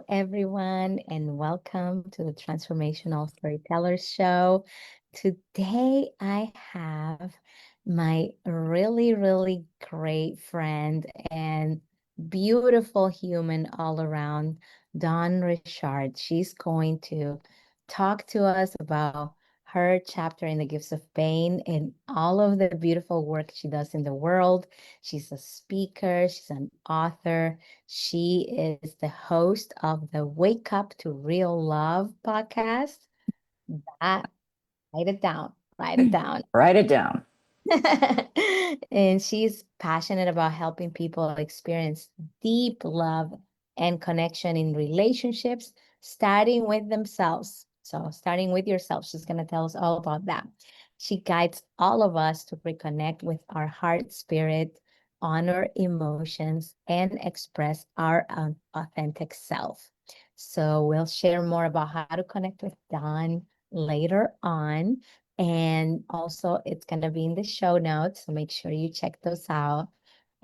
everyone, and welcome to the Transformational Storytellers show. Today, I have my really great friend and beautiful human all around, Dawn Richard. She's going to talk to us about her chapter in the Gifts of Pain and all of the beautiful work she does in the world. She's a speaker, she's an author. She is the host of the Wake Up to Real Love podcast. That, write it down, write it down. Write it down. And she's passionate about helping people experience deep love and connection in relationships, starting with themselves. So, starting with yourself, she's going to tell us all about that. She guides all of us to reconnect with our heart, spirit, honor emotions, and express our authentic self. So, we'll share more about how to connect with Dawn later on. And also, it's going to be in the show notes. So make sure you check those out.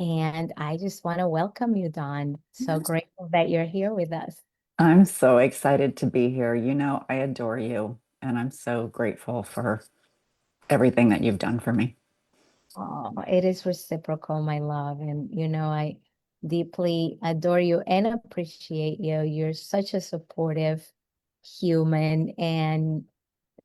And I just want to welcome you, Dawn. So grateful that you're here with us. I'm so excited to be here. I adore you, and I'm so grateful for everything that you've done for me. Oh, it is reciprocal, my love. And, I deeply adore you and appreciate you. You're such a supportive human and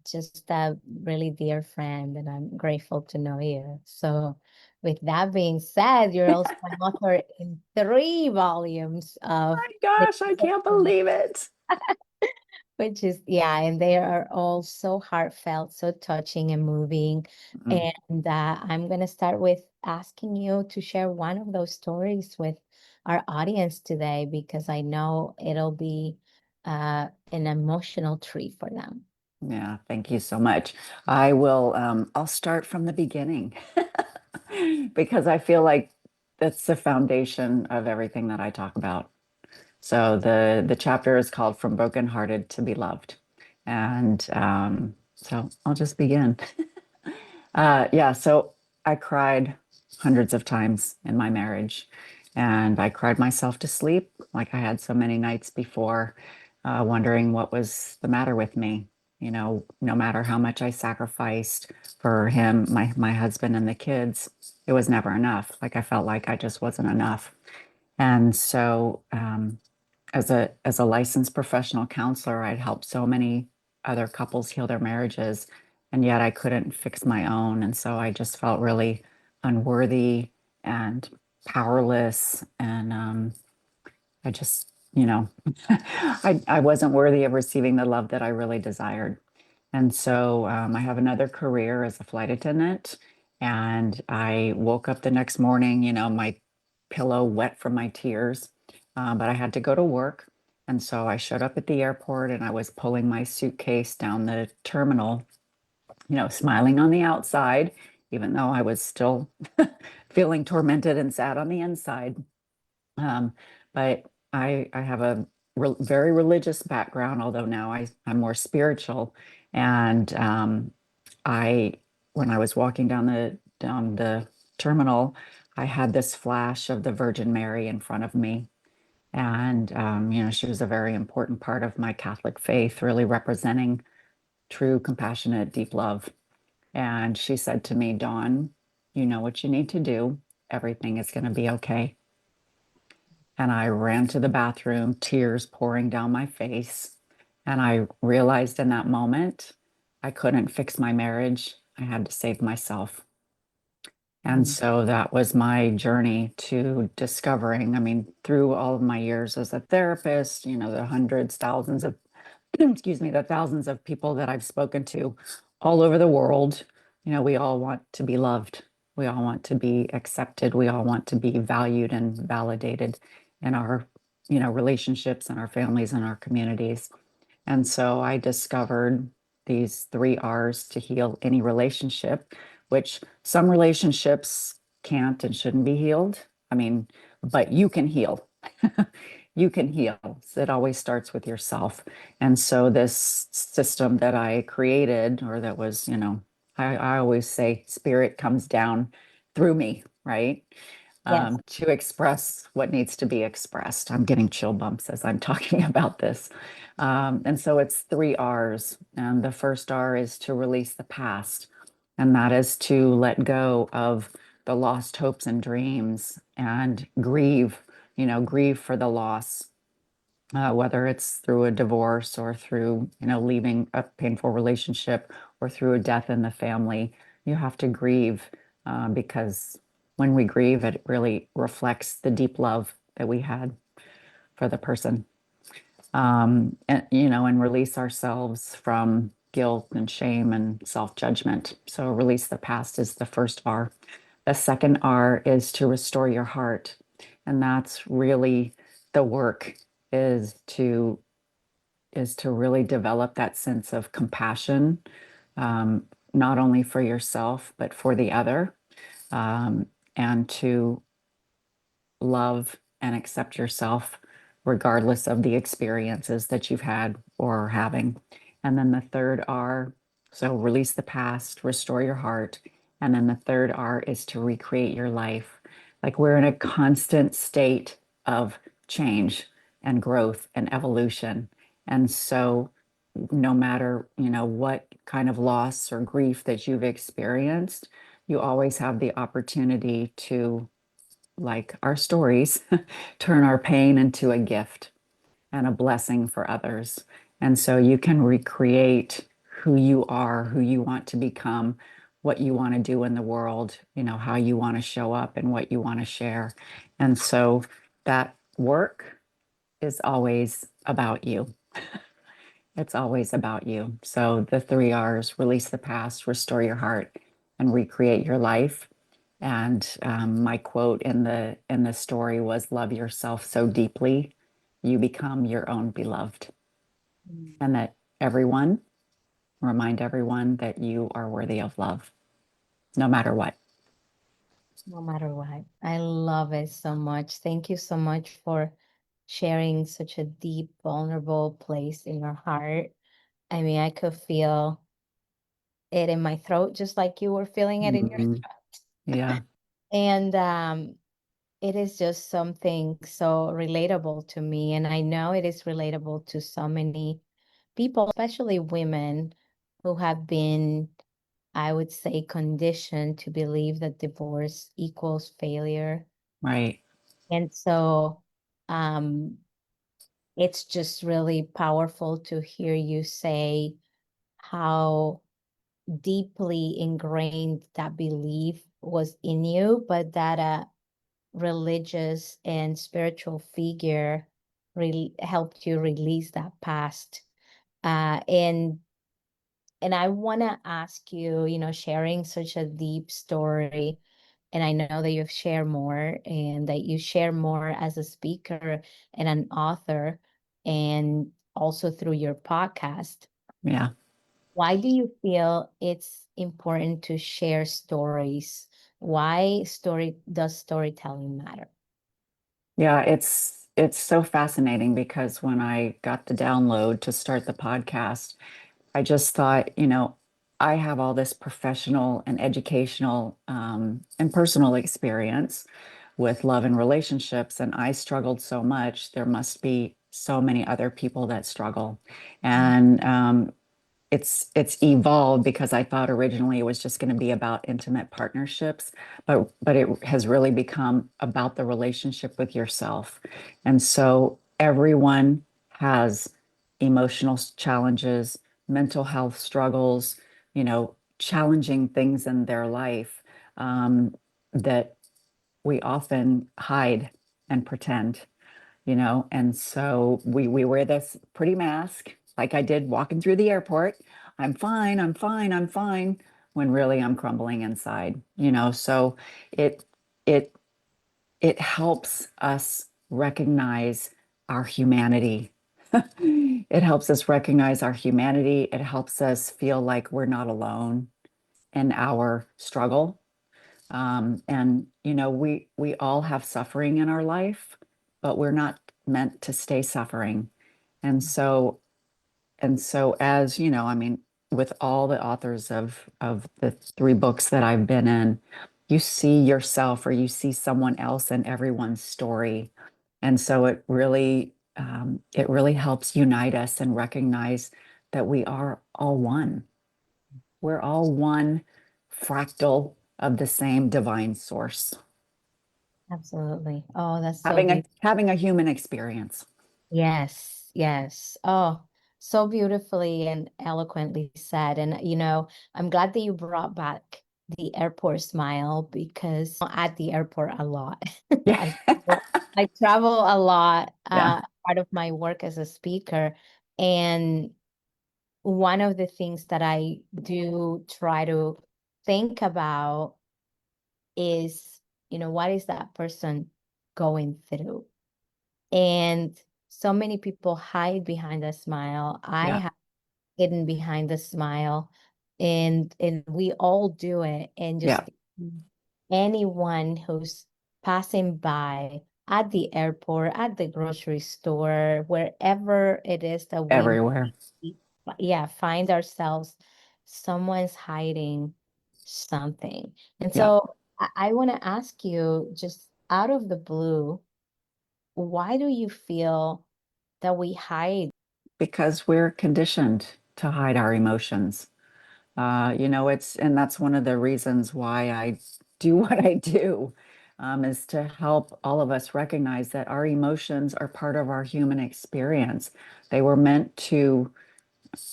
just a really dear friend, and I'm grateful to know you. So, with that being said, you're also an author in 3 volumes of My the gosh, I can't believe it. which is, yeah, and they are all so heartfelt, so touching and moving. Mm, And I'm going to start with asking you to share one of those stories with our audience today, because I know it'll be an emotional treat for them. yeah, thank you so much. I'll start from the beginning because I feel like that's the foundation of everything that I talk about. So the chapter is called From Brokenhearted to Be Loved. And so I'll just begin. Yeah, so I cried hundreds of times in my marriage, and I cried myself to sleep like I had so many nights before, wondering what was the matter with me. No matter how much I sacrificed for him, my husband and the kids, it was never enough. Like I felt like I just wasn't enough. And so, as a licensed professional counselor, I'd helped so many other couples heal their marriages, and yet I couldn't fix my own. And so I just felt really unworthy and powerless. And I just, I wasn't worthy of receiving the love that I really desired. And so I have another career as a flight attendant. And I woke up the next morning, my pillow wet from my tears, but I had to go to work. And so I showed up at the airport and I was pulling my suitcase down the terminal, smiling on the outside, even though I was still feeling tormented and sad on the inside. Um, but I have a very religious background, although now I'm more spiritual. And I, when I was walking down the terminal, I had this flash of the Virgin Mary in front of me. And she was a very important part of my Catholic faith, really representing true, compassionate, deep love. And she said to me, Dawn, you know what you need to do. Everything is going to be okay. And I ran to the bathroom, tears pouring down my face. And I realized in that moment, I couldn't fix my marriage. I had to save myself. And Mm. so that was my journey to discovering, I mean, through all of my years as a therapist, the hundreds, thousands of, excuse me, the thousands of people that I've spoken to all over the world, we all want to be loved. We all want to be accepted. We all want to be valued and validated in our, relationships and our families and our communities. And so I discovered these 3 R's to heal any relationship, which some relationships can't and shouldn't be healed. I mean, but you can heal. You can heal. So it always starts with yourself. And so this system that I created, or that was, I always say spirit comes down through me, right? Yes. to express what needs to be expressed. I'm getting chill bumps as I'm talking about this. And so it's three R's. And the first R is to release the past, and that is to let go of the lost hopes and dreams and grieve, grieve for the loss, whether it's through a divorce or through, leaving a painful relationship or through a death in the family. You have to grieve because when we grieve, it really reflects the deep love that we had for the person. And release ourselves from guilt and shame and self-judgment. So release the past is the first R. The second R is to restore your heart. And that's really the work is to really develop that sense of compassion, um, not only for yourself, but for the other, and to love and accept yourself regardless of the experiences that you've had or are having. And then the third R, so release the past, restore your heart. And then the third R is to recreate your life. Like we're in a constant state of change and growth and evolution. And so no matter, what kind of loss or grief that you've experienced, you always have the opportunity to, like our stories, turn our pain into a gift and a blessing for others. And so you can recreate who you are, who you want to become, what you want to do in the world, how you want to show up and what you want to share. And so that work is always about you. It's always about you. So the three R's: release the past, restore your heart, and recreate your life. And my quote in the story was, "Love yourself so deeply, you become your own beloved." Mm. And that remind everyone that you are worthy of love, no matter what. No matter what. I love it so much. Thank you so much for sharing such a deep, vulnerable place in your heart. I mean, I could feel it in my throat, just like you were feeling it in your Mhm. throat. Yeah, And it is just something so relatable to me. And I know it is relatable to so many people, especially women who have been, I would say, conditioned to believe that divorce equals failure. right. And so um, it's just really powerful to hear you say how deeply ingrained that belief was in you, but that a religious and spiritual figure really helped you release that past. And I want to ask you, sharing such a deep story, and I know that you've shared more and that you share more as a speaker and an author, and also through your podcast. Yeah. Why do you feel it's important to share stories? Why does storytelling matter? Yeah, it's so fascinating because when I got the download to start the podcast, I just thought, I have all this professional and educational and personal experience with love and relationships, and I struggled so much. There must be so many other people that struggle. And it's evolved because I thought originally it was just going to be about intimate partnerships, but it has really become about the relationship with yourself. And so everyone has emotional challenges, mental health struggles, challenging things in their life that we often hide and pretend, and so we wear this pretty mask, like I did walking through the airport. I'm fine, I'm fine, I'm fine, when really I'm crumbling inside, so it it it helps us recognize our humanity. It helps us recognize our humanity. It helps us feel like we're not alone in our struggle. And we all have suffering in our life, but we're not meant to stay suffering. And so as I mean, with all the authors of the three books that I've been in, you see yourself or you see someone else in everyone's story. And so it really helps unite us and recognize that we are all one. We're all one fractal of the same divine source, Absolutely. Oh, that's so beautiful. having a human experience. Yes, yes. Oh, so beautifully and eloquently said. And, I'm glad that you brought back the airport smile because I'm at the airport a lot. Yeah. I I travel a lot, Yeah. part of my work as a speaker. And one of the things that I do try to think about is, what is that person going through? And so many people hide behind a smile. I Yeah. have hidden behind the smile, and we all do it. And Yeah. just anyone who's passing by at the airport, at the grocery store, wherever it is that we, Everywhere. yeah, find ourselves, someone's hiding something. And Yeah. so I want to ask you, just out of the blue, why do you feel that we hide? Because we're conditioned to hide our emotions. And that's one of the reasons why I do what I do, is to help all of us recognize that our emotions are part of our human experience. They were meant to,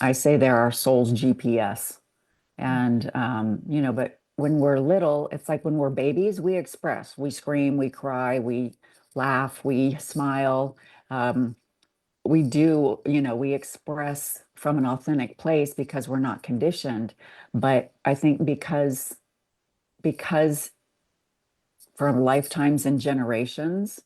I say they're our soul's GPS. And, but when we're little, it's like when we're babies, we express, we scream, we cry, we laugh, we smile. Um, we do, we express from an authentic place because we're not conditioned. But I think because for lifetimes and generations,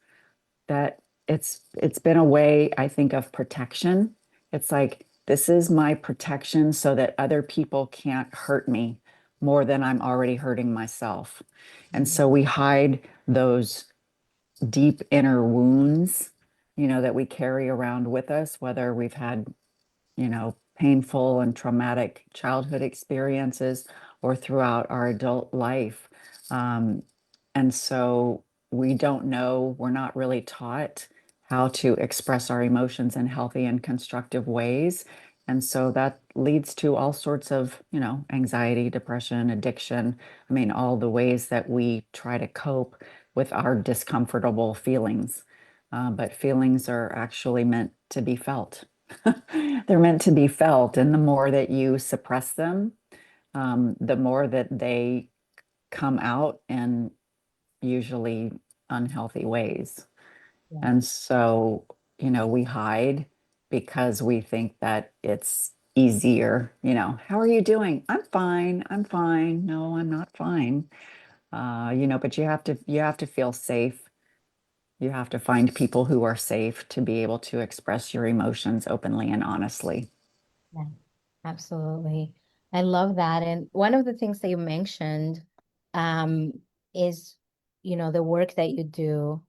that it's been a way, I think, of protection. It's like this is my protection so that other people can't hurt me more than I'm already hurting myself. And so we hide those deep inner wounds, that we carry around with us, whether we've had painful and traumatic childhood experiences or throughout our adult life. Um, and so we don't know, we're not really taught how to express our emotions in healthy and constructive ways. And so that leads to all sorts of, anxiety, depression, addiction. I mean, all the ways that we try to cope with our discomfortable feelings. But feelings are actually meant to be felt. They're meant to be felt, and the more that you suppress them, the more that they come out in usually unhealthy ways. Yeah. And so, we hide because we think that it's easier. How are you doing? I'm fine. I'm fine. No, I'm not fine. But you have to feel safe. You have to find people who are safe to be able to express your emotions openly and honestly. Yeah, absolutely. I love that. And one of the things that you mentioned, um, is, the work that you do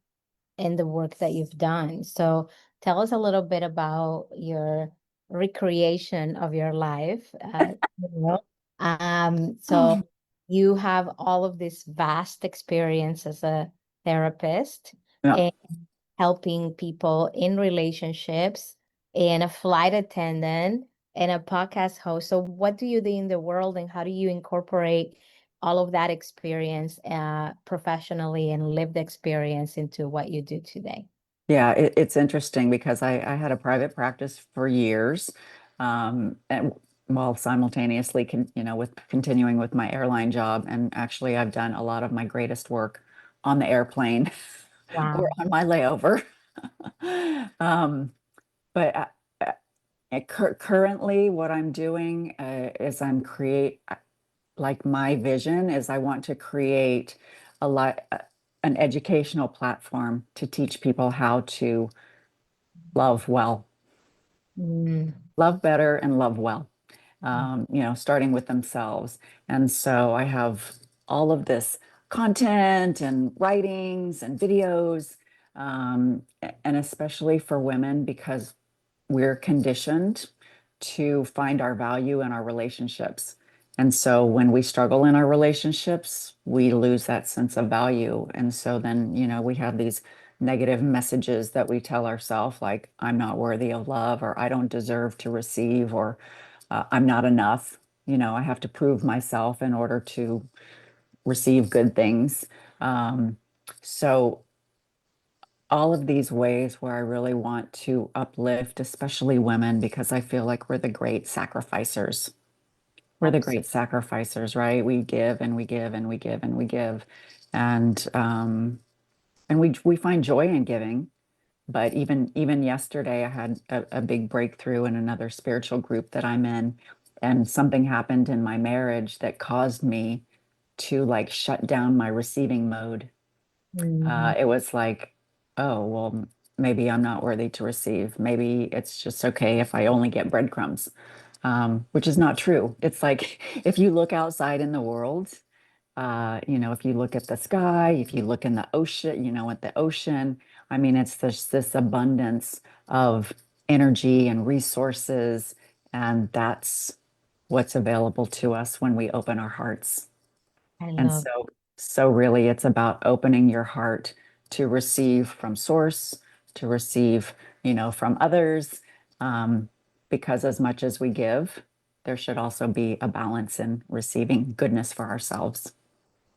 and the work that you've done. So tell us a little bit about your recreation of your life. You know. So you have all of this vast experience as a therapist Yeah. and helping people in relationships, and a flight attendant, and a podcast host. So what do you do in the world, and how do you incorporate all of that experience, professionally and lived experience, into what you do today? Yeah, it's interesting because I had a private practice for years, and while simultaneously, with continuing with my airline job. And actually, I've done a lot of my greatest work on the airplane or Wow. on my layover. Um, but currently, what I'm doing is like my vision is I want to create a lot, an educational platform to teach people how to love well, Mm, love better, and love well, starting with themselves. And so I have all of this content and writings and videos, and especially for women because we're conditioned to find our value in our relationships. And so when we struggle in our relationships, we lose that sense of value. And so then, we have these negative messages that we tell ourselves, like, I'm not worthy of love, or I don't deserve to receive, or I'm not enough. I have to prove myself in order to receive good things. Um, so all of these ways where I really want to uplift, especially women, because I feel like we're the great sacrificers. We're the great Absolutely. sacrificers, right? We give and we give and we give and we give. And we find joy in giving. But even yesterday I had a big breakthrough in another spiritual group that I'm in, and something happened in my marriage that caused me to like shut down my receiving mode. Mhm. It was like, oh, well, maybe I'm not worthy to receive. Maybe it's just okay if I only get breadcrumbs, which is not true. It's like if you look outside in the world, if you look at the sky, if you look in the ocean, at the ocean, I mean, it's this abundance of energy and resources, and that's what's available to us when we open our hearts. I And love. so really it's about opening your heart to receive from source, to receive, from others. Um, because as much as we give, there should also be a balance in receiving goodness for ourselves.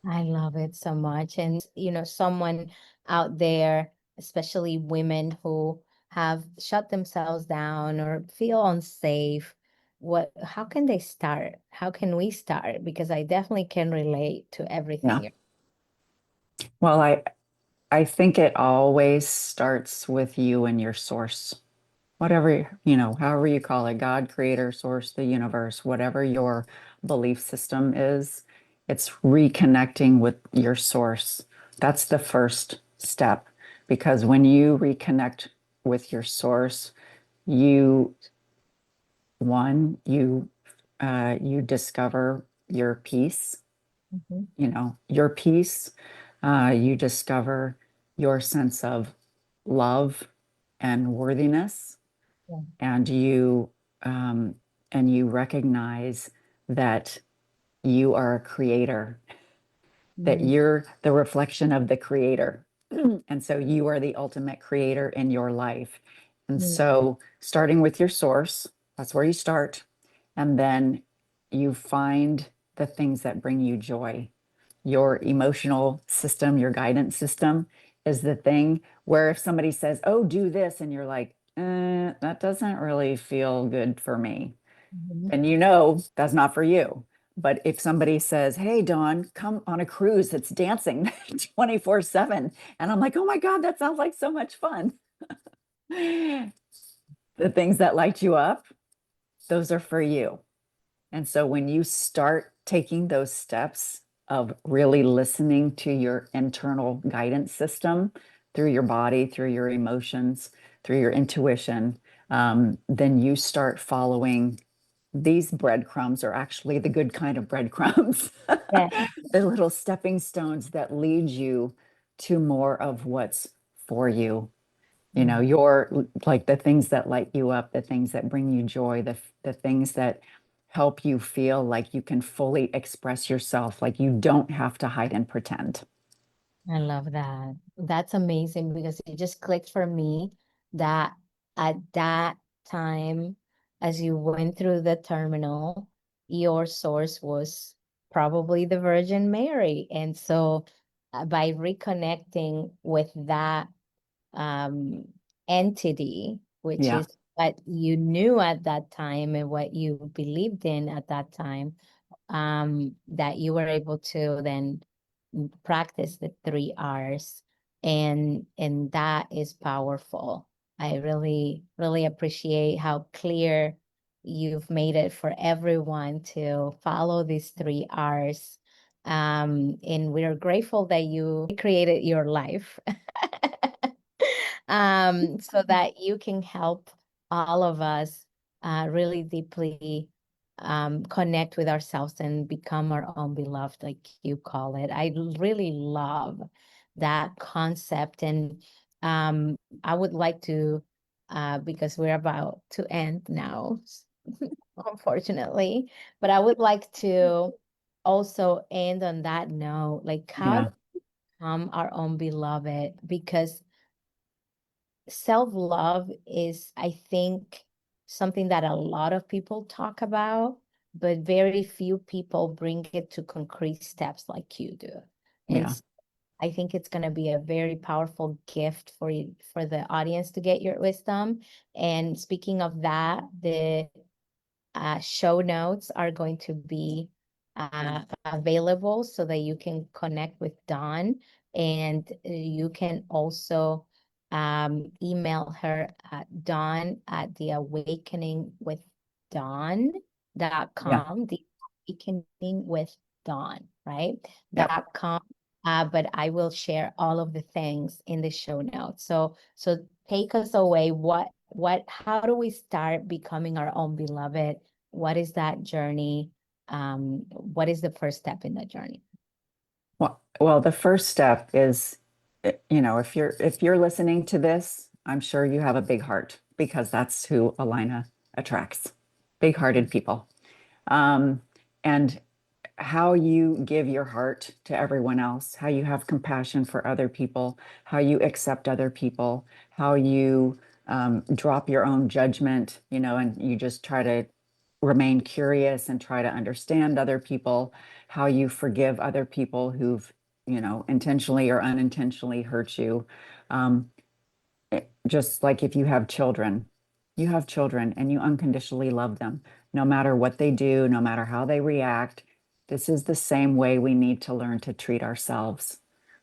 I love it so much. And, someone out there, especially women who have shut themselves down or feel unsafe, how can they start? How can we start? Because I definitely can relate to Yeah. everything. Well, I think it always starts with you and your source. Whatever, however you call it, God, creator, source, the universe, whatever your belief system is, it's reconnecting with your source. That's the first step. Because when you reconnect with your source, you, one, you discover your peace, Mhm. your peace. You discover your sense of love and worthiness, Yeah. and um, you recognize that you are a creator, that Mm, you're the reflection of the creator. And so you are the ultimate creator in your life. And mm, so starting with your source, that's where you start. And then you find the things that bring you joy. Your emotional system, your guidance system is the thing where if somebody says, oh, do this, and you're like, that doesn't really feel good for me, mhm, then that's not for you. But if somebody says, hey, Dawn, come on a cruise, it's dancing 24/7. And I'm like, oh my God, that sounds like so much fun. The things that light you up, those are for you. And so when you start taking those steps of really listening to your internal guidance system through your body, through your emotions, through your intuition, then you start following these breadcrumbs are actually the good kind of breadcrumbs. yeah. The little stepping stones that lead you to more of what's for you. Mm, Your like the things that light you up, the things that bring you joy, the things that help you feel like you can fully express yourself, like you don't have to hide and pretend. I love that. That's amazing because it just clicked for me that at that time, as you went through the terminal, your source was probably the Virgin Mary. And so by reconnecting with that um, entity, which Yeah. is what you knew at that time and what you believed in at that time, that you were able to then practice the 3 R's, and that is powerful. I really really appreciate how clear you've made it for everyone to follow these 3 R's, and we're grateful that you created your life so that you can help all of us really deeply connect with ourselves and become our own beloved, like you call it. I really love that concept. And I would like to, because we're about to end now, unfortunately. But I would like to also end on that note, like how Yeah, to become our own beloved, because self-love is, I think, something that a lot of people talk about, but very few people bring it to concrete steps like you do. And yeah, I think it's going to be a very powerful gift for you, for the audience to get your wisdom. And speaking of that, the show notes are going to be available so that you can connect with Dawn, and you can also email her at Dawn at yeah. theawakeningwithdawn.com, the awakening with Dawn, right? Yep. .com. But I will share all of the things in the show notes. So take us away. How do we start becoming our own beloved? What is that journey? What is the first step in that journey? Well, the first step is, if you're listening to this, I'm sure you have a big heart because that's who Alina attracts, big-hearted people. Um, and how you give your heart to everyone else, how you have compassion for other people, how you accept other people, how you drop your own judgment, and you just try to remain curious and try to understand other people, how you forgive other people who've, intentionally or unintentionally hurt you. Um, just like if you have children and you unconditionally love them, no matter what they do, no matter how they react. This is the same way we need to learn to treat ourselves,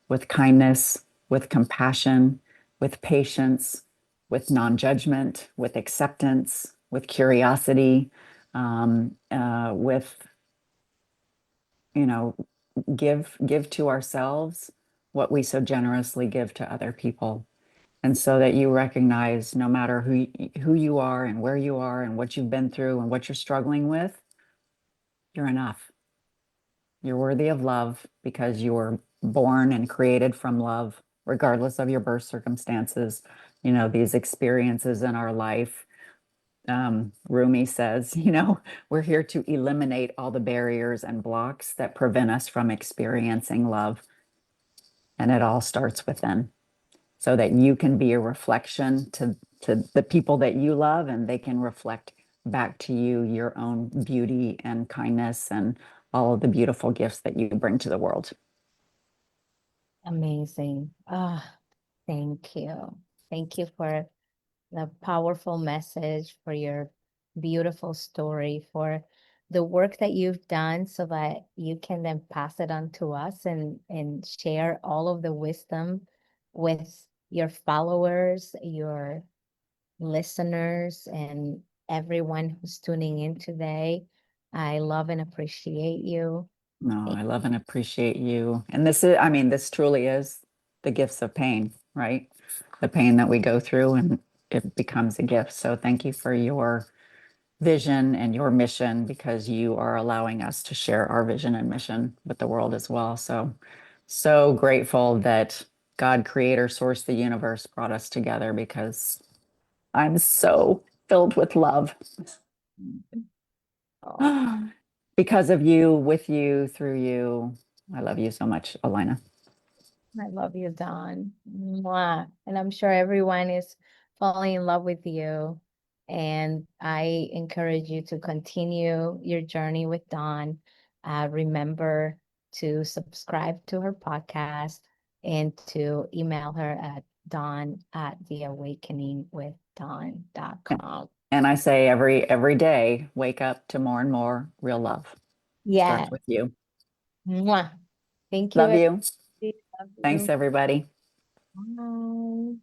with kindness, with compassion, with patience, with non-judgment, with acceptance, with curiosity, with, you know, give to ourselves what we so generously give to other people. And so that you recognize no matter who you are and where you are and what you've been through and what you're struggling with, you're enough. You're worthy of love because you were born and created from love, regardless of your birth circumstances. These experiences in our life. Rumi says, we're here to eliminate all the barriers and blocks that prevent us from experiencing love. And it all starts within, so that you can be a reflection to the people that you love, and they can reflect back to you your own beauty and kindness and all of the beautiful gifts that you bring to the world. Amazing. Ah, thank you. Thank you for the powerful message, for your beautiful story, for the work that you've done so that you can then pass it on to us and share all of the wisdom with your followers, your listeners, and everyone who's tuning in today. I love and appreciate you. No, I love and appreciate you. And this truly is the gifts of pain, right? The pain that we go through, and it becomes a gift. So thank you for your vision and your mission, because you are allowing us to share our vision and mission with the world as well. So grateful that God, creator, source, the universe brought us together, because I'm so filled with love Oh, because of you, with you, through you. I love you so much, Alina. I love you, Dawn. Mwah. And I'm sure everyone is falling in love with you. And I encourage you to continue your journey with Dawn. Remember to subscribe to her podcast and to email her at dawn at theawakeningwithdawn.com. And I say every day, wake up to more and more real love. Yeah. Starts with you. Mwah. Thank you, Love you. everybody. Love Thanks, you. everybody. Bye.